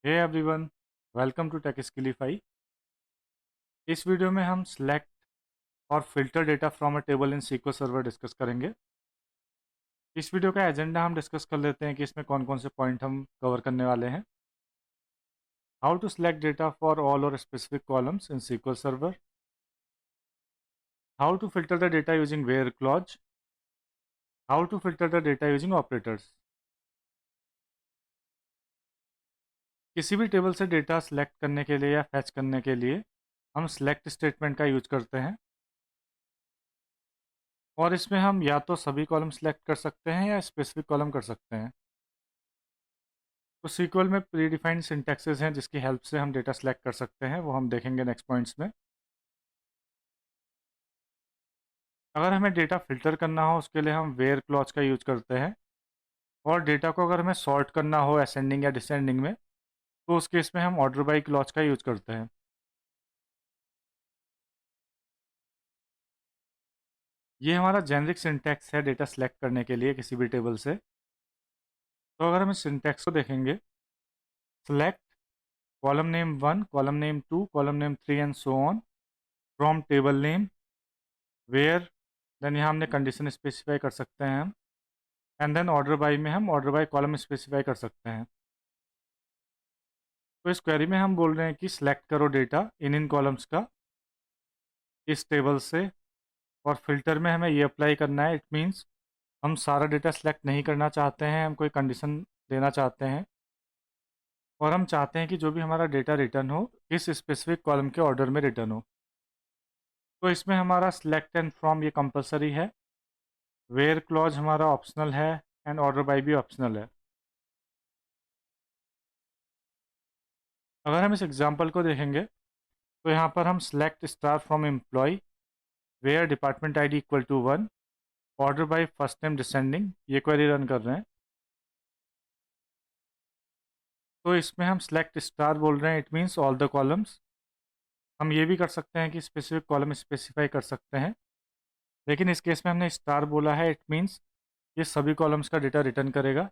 Hey everyone, welcome to Tech Skillify. इस video में हम सिलेक्ट और filter data from a table in SQL server discuss करेंगे। इस वीडियो का एजेंडा हम डिस्कस कर लेते हैं कि इसमें कौन कौन से पॉइंट हम कवर करने वाले हैं। How to select data for all और specific columns in SQL server, how to filter the data using where clause, how to filter the data using operators. किसी भी टेबल से डेटा सेलेक्ट करने के लिए या फैच करने के लिए हम सिलेक्ट स्टेटमेंट का यूज करते हैं, और इसमें हम या तो सभी कॉलम सेलेक्ट कर सकते हैं या स्पेसिफिक कॉलम कर सकते हैं। तो SQL में प्री डिफाइंड सिंटैक्सेस हैं जिसकी हेल्प से हम डेटा सेलेक्ट कर सकते हैं, वो हम देखेंगे नेक्स्ट पॉइंट्स में। अगर हमें डेटा फिल्टर करना हो उसके लिए हम वेयर क्लॉज का यूज करते हैं, और डेटा को अगर हमें सॉर्ट करना हो असेंडिंग या डिसेंडिंग में तो उस केस में हम ऑर्डर बाई क्लॉज का यूज करते हैं। ये हमारा जेनरिक सिंटैक्स है डेटा सेलेक्ट करने के लिए किसी भी टेबल से। तो अगर हम इस सिंटैक्स को देखेंगे, select column name 1, column name 2, column name 3 and so on from table name where, then यहाँ हमने कंडीशन स्पेसिफाई कर सकते हैं हम, एंड देन ऑर्डर बाई में हम ऑर्डर बाई कॉलम स्पेसिफाई कर सकते हैं। तो इस क्वेरी में हम बोल रहे हैं कि सिलेक्ट करो डेटा इन कॉलम्स का इस टेबल से, और फिल्टर में हमें ये अप्लाई करना है। इट मीन्स हम सारा डेटा सेलेक्ट नहीं करना चाहते हैं, हम कोई कंडीशन देना चाहते हैं, और हम चाहते हैं कि जो भी हमारा डेटा रिटर्न हो इस स्पेसिफिक कॉलम के ऑर्डर में रिटर्न हो। तो इसमें हमारा सिलेक्ट एंड फ्रॉम ये कंपलसरी है, वेयर क्लॉज हमारा ऑप्शनल है, एंड ऑर्डर बाई भी ऑप्शनल है। अगर हम इस एग्जांपल को देखेंगे तो यहाँ पर हम select star from employ where department ID equal to 1, order by first name descending, ये क्वेरी रन कर रहे हैं। तो इसमें हम सिलेक्ट स्टार बोल रहे हैं, it means all the columns. हम ये भी कर सकते हैं कि स्पेसिफिक कॉलम स्पेसिफाई कर सकते हैं, लेकिन इस केस में हमने स्टार बोला है, इट मीन्स ये सभी कॉलम्स का डेटा रिटर्न करेगा।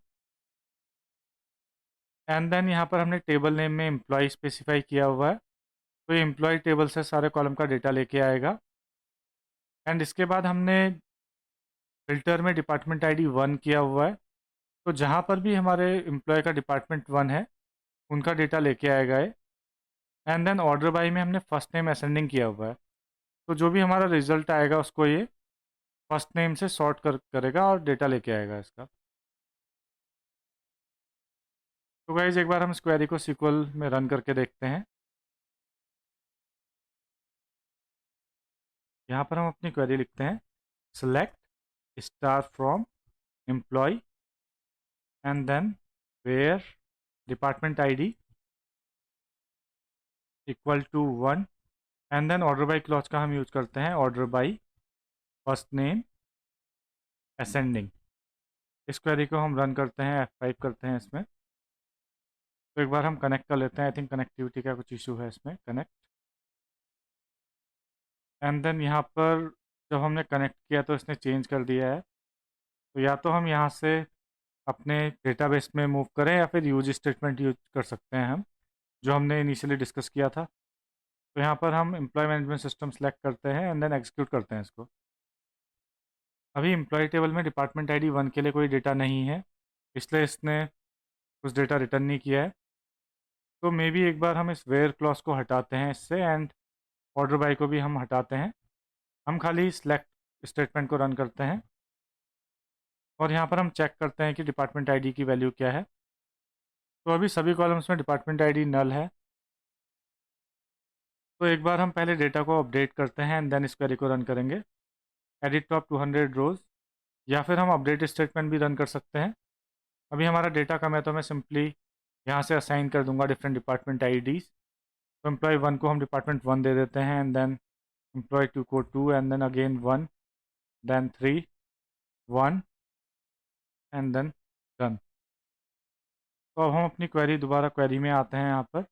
एंड देन यहाँ पर हमने टेबल नेम में एम्प्लॉय स्पेसिफाई किया हुआ है, तो ये एम्प्लॉय टेबल से सारे कॉलम का डेटा लेके आएगा। एंड इसके बाद हमने फिल्टर में डिपार्टमेंट आईडी 1 किया हुआ है, तो जहाँ पर भी हमारे एम्प्लॉय का डिपार्टमेंट 1 है उनका डेटा लेके आएगा ये। एंड देन ऑर्डर बाई में हमने फर्स्ट नेम असेंडिंग किया हुआ है, तो जो भी हमारा रिजल्ट आएगा उसको ये फर्स्ट नेम से सॉर्ट करेगा और डेटा लेके आएगा इसका। तो गाइज एक बार हम इस क्वेरी को SQL में रन करके देखते हैं। यहाँ पर हम अपनी क्वेरी लिखते हैं, select star from employ and then where department ID equal to 1, and then order by clause का हम यूज करते हैं, order by first name ascending. इस क्वेरी को हम रन करते हैं, F5 करते हैं इसमें। तो एक बार हम कनेक्ट कर लेते हैं, आई थिंक कनेक्टिविटी का कुछ इशू है इसमें, कनेक्ट। एंड देन यहाँ पर जब हमने कनेक्ट किया तो इसने चेंज कर दिया है। तो या तो हम यहाँ से अपने डेटाबेस में मूव करें या फिर यूज स्टेटमेंट यूज कर सकते हैं हम, जो हमने इनिशियली डिस्कस किया था। तो यहाँ पर हम एम्प्लॉय मैनेजमेंट सिस्टम सेलेक्ट करते हैं एंड देन एग्जीक्यूट करते हैं इसको। अभी एम्प्लॉय टेबल में डिपार्टमेंट आईडी 1 के लिए कोई डेटा नहीं है, इसलिए इसने कुछ डेटा रिटर्न नहीं किया है। तो मे बी एक बार हम इस वेयर क्लॉज को हटाते हैं इससे, एंड ऑर्डर बाई को भी हम हटाते हैं। हम खाली सिलेक्ट स्टेटमेंट को रन करते हैं, और यहाँ पर हम चेक करते हैं कि डिपार्टमेंट आईडी की वैल्यू क्या है। तो अभी सभी कॉलम्स में डिपार्टमेंट आईडी नल है। तो एक बार हम पहले डेटा को अपडेट करते हैं एंड देन इस क्वेरी को रन करेंगे, एडिट टॉप 200 रोज, या फिर हम अपडेट स्टेटमेंट भी रन कर सकते हैं। अभी हमारा डेटा कम है तो मैं सिंपली यहाँ से असाइन कर दूंगा डिफरेंट डिपार्टमेंट आईडीज़। तो एम्प्लॉय 1 को हम डिपार्टमेंट 1 दे देते हैं, एंड देन एम्प्लॉय 2 को 2, and then again 1, then 3, 1, and then done. तो अब हम अपनी क्वेरी दोबारा क्वेरी में आते हैं यहाँ पर।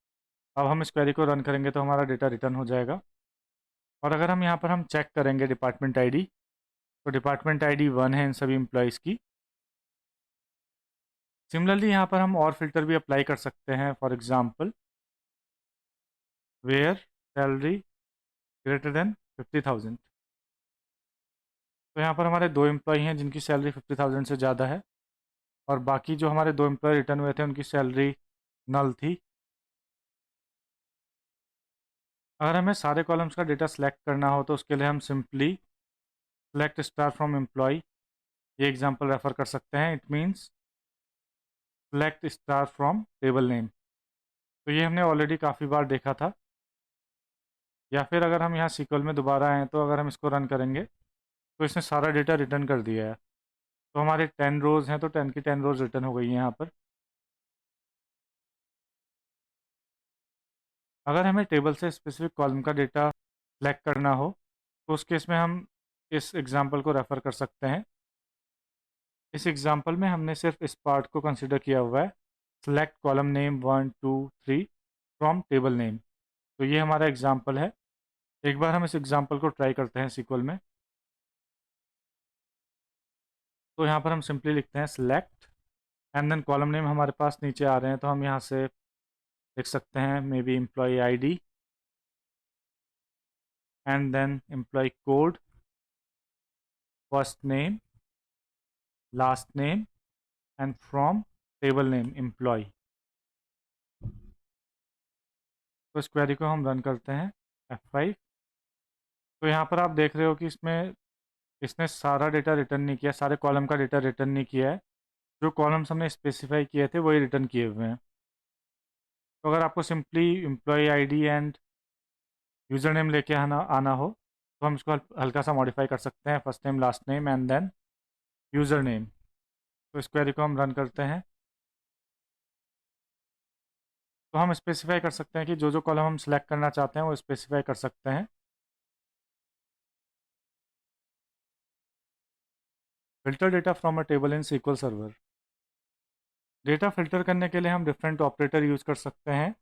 अब हम इस क्वेरी को रन करेंगे तो हमारा डेटा रिटर्न हो जाएगा। और अगर हम यहाँ पर हम चेक करेंगे डिपार्टमेंट आईडी, तो डिपार्टमेंट आईडी 1 है इन सभी एम्प्लॉयज़ की। सिमिलरली यहाँ पर हम और फिल्टर भी अप्लाई कर सकते हैं, for example where salary greater than 50,000। तो यहाँ पर हमारे दो एम्प्लॉई हैं जिनकी सैलरी 50,000 से ज़्यादा है, और बाकी जो हमारे दो एम्प्लॉय रिटर्न हुए थे उनकी सैलरी नल थी। अगर हमें सारे कॉलम्स का डेटा सेलेक्ट करना हो तो उसके लिए हम simply select star from employ, ये एग्जांपल रेफर कर सकते हैं। It means select star from table name. तो ये हमने ऑलरेडी काफ़ी बार देखा था। या फिर अगर हम यहाँ सीक्वल में दोबारा आएँ तो अगर हम इसको रन करेंगे तो इसने सारा डेटा रिटर्न कर दिया है। तो हमारे 10 रोज़ हैं तो 10 की 10 रोज़ रिटर्न हो गई हैं यहाँ पर। अगर हमें टेबल से स्पेसिफिक कॉलम का डेटा सेलेक्ट करना हो तो उस केस में हम इस एग्जांपल को रेफ़र कर सकते हैं। इस एग्जांपल में हमने सिर्फ इस पार्ट को कंसिडर किया हुआ है, select column name 1 2 3 from table name. तो ये हमारा एग्जांपल है। एक बार हम इस एग्जांपल को ट्राई करते हैं सीक्वल में। तो यहाँ पर हम सिंपली लिखते हैं select and then column name हमारे पास नीचे आ रहे हैं तो हम यहाँ से लिख सकते हैं maybe employee ID and then employee code, first name, last name and from table name employ. तो इस क्वेरी को हम रन करते हैं F5। तो यहाँ पर आप देख रहे हो कि इसने सारा डेटा रिटर्न नहीं किया, सारे कॉलम का डेटा रिटर्न नहीं किया है। जो कॉलम्स हमने स्पेसिफाई किए थे वही रिटर्न किए हुए हैं। तो अगर आपको simply employee ID end user name लेके आना आना हो तो हम इसको हल्का सा मॉडिफाई कर सकते हैं, first name last name and then user name. तो इस क्वेरी को हम रन करते हैं तो हम स्पेसिफाई कर सकते हैं कि जो जो कॉलम हम सेलेक्ट करना चाहते हैं वो स्पेसिफाई कर सकते हैं। Filter data from a table in SQL server. Data filter करने के लिए हम डिफरेंट ऑपरेटर यूज़ कर सकते हैं,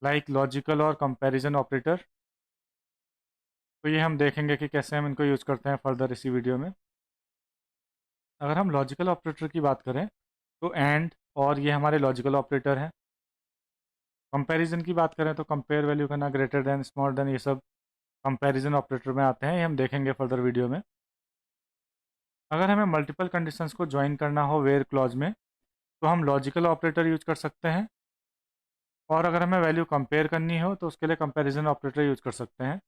लाइक लॉजिकल और कंपैरिजन ऑपरेटर। तो ये हम देखेंगे कि कैसे हम इनको यूज़ करते हैं फर्दर इसी वीडियो में। अगर हम लॉजिकल ऑपरेटर की बात करें तो एंड और ये हमारे लॉजिकल ऑपरेटर हैं। कंपैरिजन की बात करें तो कंपेयर वैल्यू करना, ग्रेटर देन, स्मॉलर देन, ये सब कंपैरिजन ऑपरेटर में आते हैं, ये हम देखेंगे फर्दर वीडियो में। अगर हमें मल्टीपल कंडीशंस को ज्वाइन करना हो वेयर क्लॉज में तो हम लॉजिकल ऑपरेटर यूज कर सकते हैं, और अगर हमें वैल्यू कंपेयर करनी हो तो उसके लिए कंपैरिजन ऑपरेटर यूज कर सकते हैं।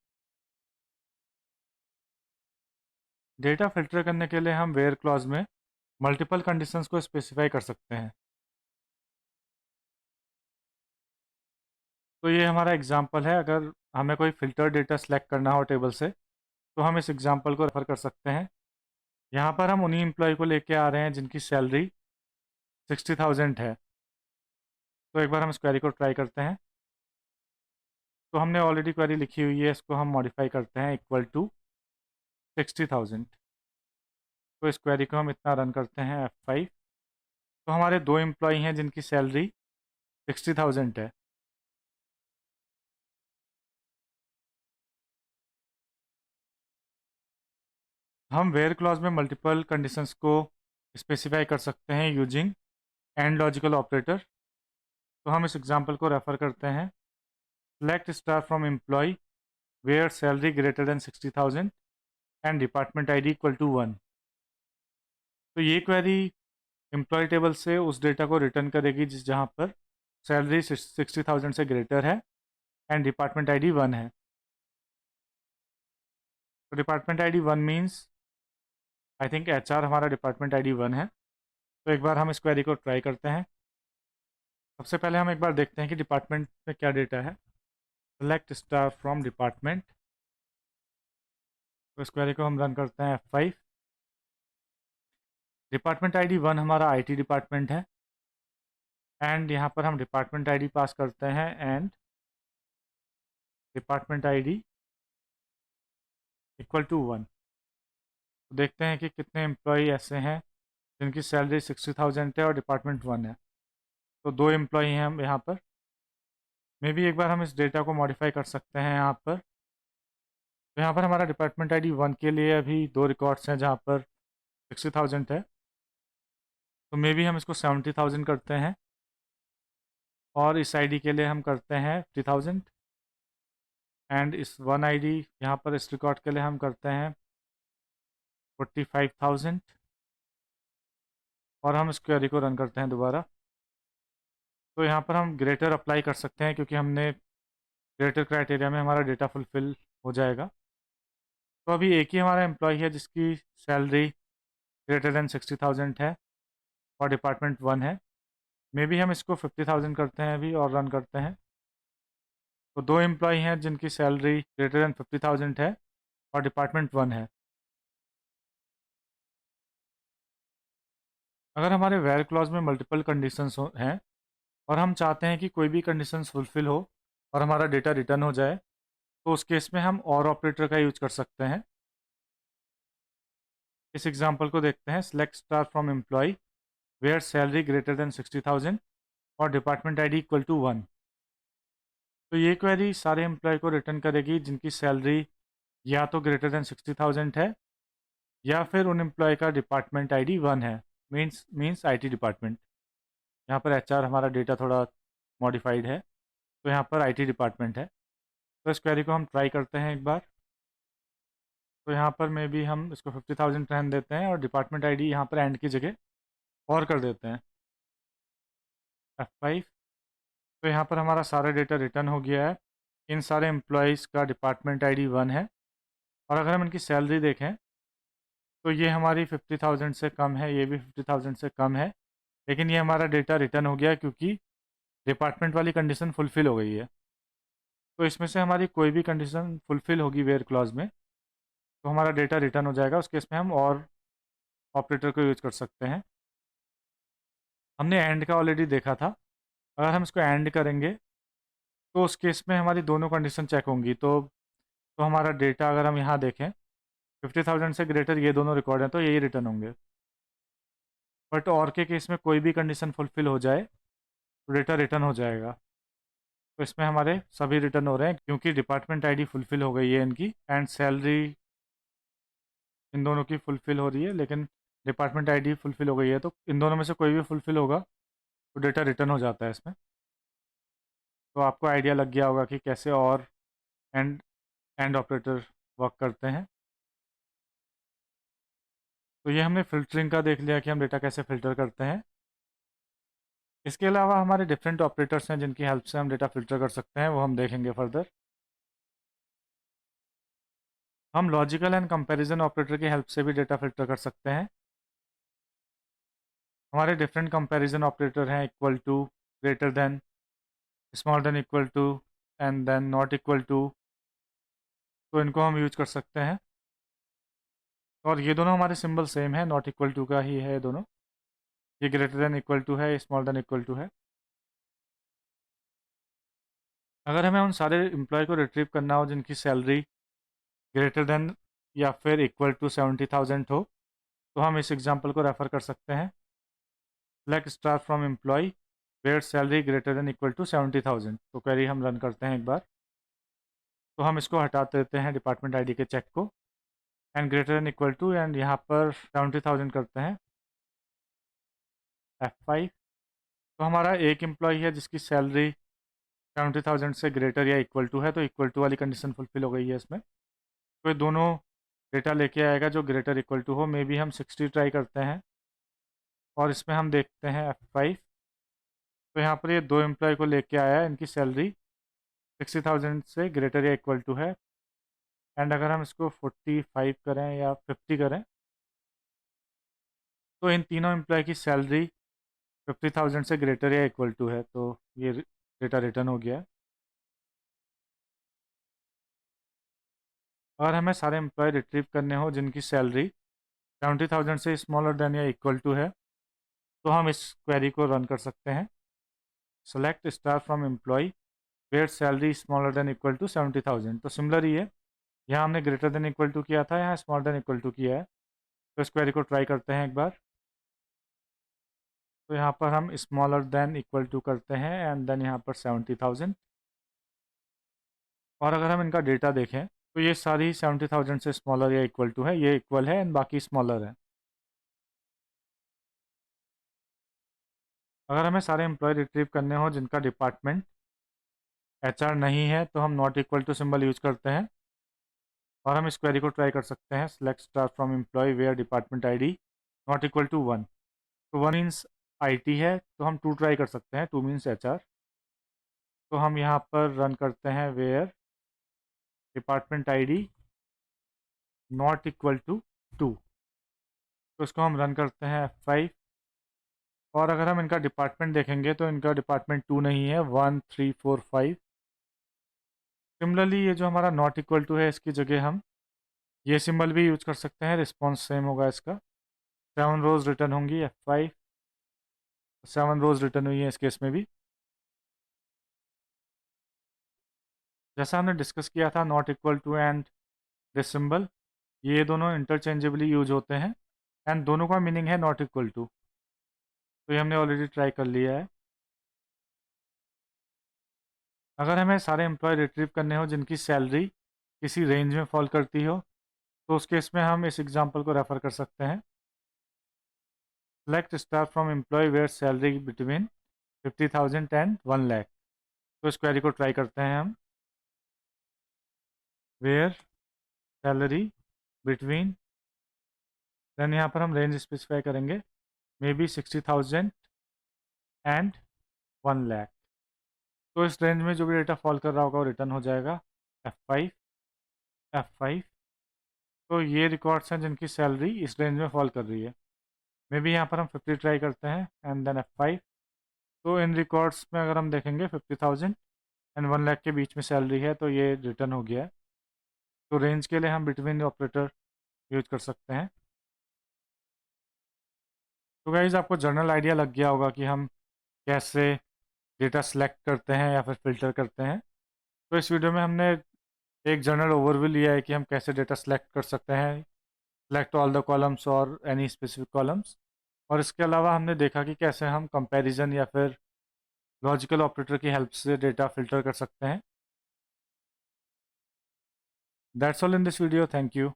डेटा फिल्टर करने के लिए हम वेयर क्लॉज में मल्टीपल कंडीशंस को स्पेसिफाई कर सकते हैं। तो ये हमारा एग्जांपल है। अगर हमें कोई फ़िल्टर डेटा सेलेक्ट करना हो टेबल से तो हम इस एग्जांपल को रेफ़र कर सकते हैं। यहाँ पर हम उन्हीं एम्प्लॉय को लेके आ रहे हैं जिनकी सैलरी 60,000 है। तो एक बार हम इस क्वेरी को ट्राई करते हैं। तो हमने ऑलरेडी क्वेरी लिखी हुई है, इसको हम मॉडिफाई करते हैं इक्वल टू 60,000। तो इस क्वेरी को हम इतना रन करते हैं F5। तो हमारे दो एम्प्लॉय हैं जिनकी सैलरी 60,000 है। हम वेयर क्लॉज में मल्टीपल कंडीशंस को स्पेसिफाई कर सकते हैं यूजिंग एंड लॉजिकल ऑपरेटर। तो हम इस एग्जांपल को रेफर करते हैं, select star from employ where salary greater than 60,000 and department ID equal to 1। तो ये क्वेरी एम्प्लॉय टेबल से उस डेटा को रिटर्न करेगी जहाँ पर सैलरी 60,000 से ग्रेटर है एंड डिपार्टमेंट आईडी 1 है। तो department ID 1 means I think HR हमारा डिपार्टमेंट आईडी 1 है। तो एक बार हम इस क्वेरी को ट्राई करते हैं। सबसे पहले हम एक बार देखते हैं कि डिपार्टमेंट में क्या डेटा है। Select star from department. तो इस क्वेरी को हम रन करते हैं F5। डिपार्टमेंट आईडी 1 हमारा IT डिपार्टमेंट है, एंड यहाँ पर हम डिपार्टमेंट आईडी पास करते हैं and department ID equal to 1। तो देखते हैं कि कितने एम्प्लॉय ऐसे हैं जिनकी सैलरी 60,000 है और डिपार्टमेंट 1 है। तो दो एम्प्लॉय हैं हम यहाँ पर। मे बी एक बार हम इस डेटा को मॉडिफाई कर सकते हैं यहाँ पर। तो यहाँ पर हमारा डिपार्टमेंट आईडी 1 के लिए अभी दो रिकॉर्ड्स हैं जहाँ पर 60,000 है। तो मे बी हम इसको 70,000 करते हैं, और इस आईडी के लिए हम करते हैं 50,000, एंड इस वन आईडी यहाँ पर इस रिकॉर्ड के लिए हम करते हैं 45,000, और हम इस क्वेरी को रन करते हैं दोबारा। तो यहाँ पर हम ग्रेटर अप्लाई कर सकते हैं क्योंकि हमने ग्रेटर क्राइटेरिया में हमारा डेटा फुलफिल हो जाएगा। तो अभी एक ही हमारा एम्प्लॉय है जिसकी सैलरी ग्रेटर देन 60,000 है और डिपार्टमेंट 1 है। मे बी हम इसको 50,000 करते हैं अभी और रन करते हैं। तो दो एम्प्लॉय हैं जिनकी सैलरी ग्रेटर देन 50,000 है और डिपार्टमेंट 1 है। अगर हमारे वेयर क्लॉज में मल्टीपल कंडीशंस हैं और हम चाहते हैं कि कोई भी कंडीशंस फुलफिल हो और हमारा डेटा रिटर्न हो जाए, तो उस केस में हम और ऑपरेटर का यूज कर सकते हैं। इस एग्जांपल को देखते हैं। Select star from employ where salary greater than 60,000 और डिपार्टमेंट आईडी इक्वल टू 1। तो ये क्वेरी सारे एम्प्लॉय को रिटर्न करेगी जिनकी सैलरी या तो ग्रेटर देन 60,000 है या फिर उन एम्प्लॉय का डिपार्टमेंट आईडी 1 है, मीन्स आईटी डिपार्टमेंट। यहाँ पर एचआर हमारा डेटा थोड़ा मॉडिफाइड है, तो यहाँ पर आईटी डिपार्टमेंट है। तो इस क्वेरी को हम ट्राई करते हैं एक बार। तो यहाँ पर मे बी हम इसको 50,000 रहने देते हैं और डिपार्टमेंट आईडी यहाँ पर एंड की जगह और कर देते हैं F5। तो यहाँ पर हमारा सारा डेटा रिटर्न हो गया है। इन सारे एम्प्लॉयज़ का डिपार्टमेंट आईडी 1 है, और अगर हम इनकी सैलरी देखें तो ये हमारी 50,000 से कम है, ये भी 50,000 से कम है, लेकिन ये हमारा डेटा रिटर्न हो गया क्योंकि डिपार्टमेंट वाली कंडीशन फुलफ़िल हो गई है। तो इसमें से हमारी कोई भी कंडीशन फुलफ़िल होगी वेयर क्लॉज में, तो हमारा डेटा रिटर्न हो जाएगा। उस केस में हम और ऑपरेटर को यूज़ कर सकते हैं। हमने एंड का ऑलरेडी देखा था। अगर हम इसको एंड करेंगे तो उस केस में हमारी दोनों कंडीशन चेक होंगी। तो हमारा डेटा अगर हम यहाँ देखें 50,000 से ग्रेटर ये दोनों रिकॉर्ड हैं तो यही रिटर्न होंगे। बट और के केस में कोई भी कंडीशन फुलफ़िल हो जाए तो डेटा रिटर्न हो जाएगा। तो इसमें हमारे सभी रिटर्न हो रहे हैं क्योंकि डिपार्टमेंट आईडी फुलफ़िल हो गई है इनकी, एंड सैलरी इन दोनों की फुलफ़िल हो रही है, लेकिन डिपार्टमेंट आईडी फुलफ़िल हो गई है। तो इन दोनों में से कोई भी फुलफ़िल होगा तो डेटा रिटर्न हो जाता है इसमें। तो आपको आइडिया लग गया होगा कि कैसे और एंड एंड ऑपरेटर वर्क करते हैं। तो ये हमने फ़िल्टरिंग का देख लिया कि हम डेटा कैसे फ़िल्टर करते हैं। इसके अलावा हमारे डिफरेंट ऑपरेटर्स हैं जिनकी हेल्प से हम डेटा फ़िल्टर कर सकते हैं, वो हम देखेंगे फर्दर। हम लॉजिकल एंड कंपैरिजन ऑपरेटर की हेल्प से भी डेटा फ़िल्टर कर सकते हैं। हमारे डिफरेंट कंपैरिजन ऑपरेटर हैं equal to, greater than, small than equal to, and then not equal to. तो इनको हम यूज कर सकते हैं, और ये दोनों हमारे सिंबल सेम है, नॉट इक्वल टू का ही है दोनों। ये ग्रेटर देन इक्वल टू है, स्मॉल देन इक्वल टू है। अगर हमें उन सारे एम्प्लॉय को रिट्रीव करना हो जिनकी सैलरी ग्रेटर देन या फिर इक्वल टू 70,000 हो, तो हम इस एग्जांपल को रेफ़र कर सकते हैं। Select star from employ where salary greater than equal to 70,000। तो क्वेरी हम रन करते हैं एक बार। तो हम इसको हटा देते हैं डिपार्टमेंट आईडी के चेक को, and greater than equal to, and यहाँ पर 70,000 करते हैं F5। तो हमारा एक एम्प्लॉय है जिसकी सैलरी 70,000 से ग्रेटर या इक्वल टू है, तो इक्वल टू वाली कंडीशन फुलफिल हो गई है इसमें। तो ये दोनों डेटा लेके आएगा जो ग्रेटर इक्वल टू हो। मे बी हम 60 ट्राई करते हैं, और इसमें हम देखते हैं F5। तो यहाँ पर ये दो एम्प्लॉय को लेके आया है, इनकी सैलरी 60,000 से ग्रेटर या इक्वल टू है, एंड अगर हम इसको 45 करें या 50 करें तो इन तीनों एम्प्लॉय की सैलरी 50,000 से ग्रेटर या इक्वल टू है। तो ये डेटा रिटर्न हो गया है। और हमें सारे एम्प्लॉय रिट्रीव करने हो जिनकी सैलरी 70,000 से स्मॉलर देन या इक्वल टू है, तो हम इस क्वेरी को रन कर सकते हैं। Select star from employ where salary smaller than equal to 70,000। तो सिमिलर ही है, यहाँ हमने ग्रेटर देन इक्वल टू किया था, यहाँ स्मॉलर देन इक्वल टू किया है। तो इस क्वेरी को ट्राई करते हैं एक बार। तो यहाँ पर हम स्मॉलर देन इक्वल टू करते हैं, एंड देन यहाँ पर 70,000। और अगर हम इनका डेटा देखें तो ये सारी 70,000 से स्मॉलर या इक्वल टू है, ये इक्वल है एंड बाकी स्मॉलर है। अगर हमें सारे एम्प्लॉय रिट्रीव करने हो जिनका डिपार्टमेंट HR नहीं है तो हम not equal to symbol use करते हैं, और हम इस क्वेरी को ट्राई कर सकते हैं, select star from employ where department ID not equal to 1। तो 1 मीन्स IT है, तो हम 2 ट्राई कर सकते हैं, 2 मीन्स HR। तो हम यहाँ पर रन करते हैं where department ID not equal to 2। तो इसको हम रन करते हैं F5, और अगर हम इनका डिपार्टमेंट देखेंगे तो इनका डिपार्टमेंट 2 नहीं है, 1 3 4 5। सिमिलरली ये जो हमारा नॉट इक्वल टू है इसकी जगह हम ये सिंबल भी यूज कर सकते हैं, रिस्पॉन्स सेम होगा इसका। 7 रोज रिटर्न होंगी, F5, 7 रोज रिटर्न हुई है इस केस में भी। जैसा हमने डिस्कस किया था, not equal to and this symbol, ये दोनों इंटरचेंजेबली यूज होते हैं, एंड दोनों का मीनिंग है नॉट इक्वल टू। तो ये हमने ऑलरेडी ट्राई कर लिया है। अगर हमें सारे एम्प्लॉय रिट्रीव करने हो जिनकी सैलरी किसी रेंज में फॉल करती हो, तो उस केस में हम इस एग्जांपल को रेफर कर सकते हैं, select star from employ where salary between 50,000 and 1 lakh. तो इस क्वेरी को ट्राई करते हैं हम, वेयर सैलरी बिटवीन, देन यहाँ पर हम रेंज स्पेसिफाई करेंगे, मे बी 60,000 एंड 1 लाख। तो इस रेंज में जो भी डेटा फॉल कर रहा होगा वो रिटर्न हो जाएगा, F5, F5। तो ये रिकॉर्ड्स हैं जिनकी सैलरी इस रेंज में फॉल कर रही है। मे बी यहाँ पर हम 50 ट्राई करते हैं एंड देन F5। तो इन रिकॉर्ड्स में अगर हम देखेंगे 50,000 एंड 1 लाख के बीच में सैलरी है, तो ये रिटर्न हो गया है। तो रेंज के लिए हम बिटवीन ऑपरेटर यूज कर सकते हैं। तो गाइज आपको जनरल आइडिया लग गया होगा कि हम कैसे डेटा सेलेक्ट करते हैं या फिर फिल्टर करते हैं। तो इस वीडियो में हमने एक जनरल ओवरव्यू लिया है कि हम कैसे डेटा सेलेक्ट कर सकते हैं, सेलेक्ट ऑल द कॉलम्स और एनी स्पेसिफिक कॉलम्स। और इसके अलावा हमने देखा कि कैसे हम कंपैरिजन या फिर लॉजिकल ऑपरेटर की हेल्प से डेटा फिल्टर कर सकते हैं। That's all in this video, thank you.